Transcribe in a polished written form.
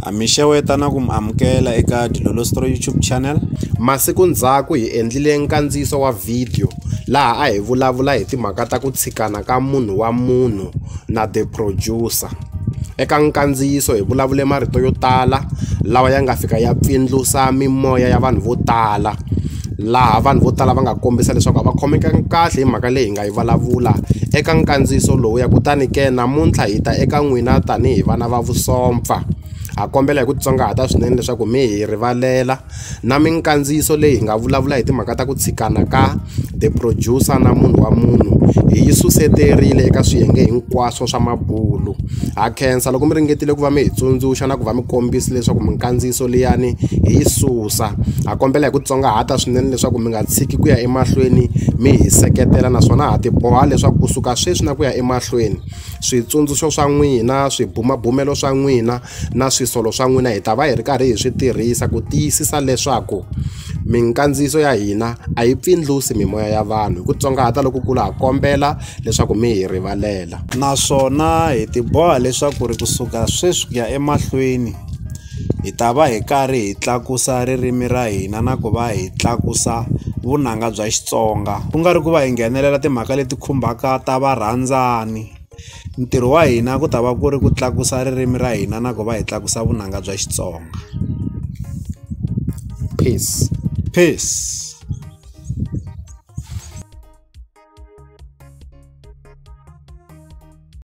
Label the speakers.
Speaker 1: Amisheweta na kumamukela eka Dilolo Story YouTube channel.
Speaker 2: Masiku ndzhaku hi endlile nkandziyiso wa video laha a hi vulavula hi timhaka ta ku tshikana ka munhu wa munhu na the producer. Eka nkandziyiso hi vulavule marito yo tala lawa ya nga fika ya pfindlusa mimoya ya vanhu vo tala, laha vanhu vo tala va nga kombisa leswaku va khomeka kahle hi mhaka leyi hi nga yi vulavula eka nkandziyiso lowu ya kutani ke namuntlha hi ta eka n'wina tanihi vana va vusompfa. Ha kombela hi ku tsongahata swinene leswaku mi hi rivalela na minkandziyiso leyi hi nga vulavula hi timhaka ta ku tshikana ka the producer na munhu wa munhu hi yi suseterile eka swiyenge hinkwaswo swa mabulu. Ha khensa loko mi ringetile ku va mi hi tsundzuxa na ku va mi kombisa leswaku minkandziyiso liyani hi yi susa. Ha kombela hi ku tsongahata swinene leswaku mi nga tshiki ku ya emahlweni mi hi seketela, naswona ha tiboha leswaku kusuka sweswi na ku ya emahlweni switsundzuxo swa n'wina, swibumabumelo swa n'wina na swisolo swa n'wina hi ta va hi ri karhi hi swi tirhisa ku tiyisisa leswaku minkandziyiso ya hina a yi pfindlusi mimoya ya vanhu. Hi ku tsongahata lokukulu ha kombela leswaku mi hi rivalela,
Speaker 1: naswona hi tiboha leswaku ri kusuka sweswi ku ya emahlweni hi ta va hi karhi hi tlakusa ririmi ra hina na ku va hi tlakusa vunanga bya Xitsonga, ku nga ri ku va hi nghenelela timhaka leti khumbaka ta varhandzani. Ntirho wa hina ku ta va ku ri ku tlakusa ririmi ra hina na ku va hi tlakusa vunanga bya Xitsonga.
Speaker 2: Peace.
Speaker 1: Peace.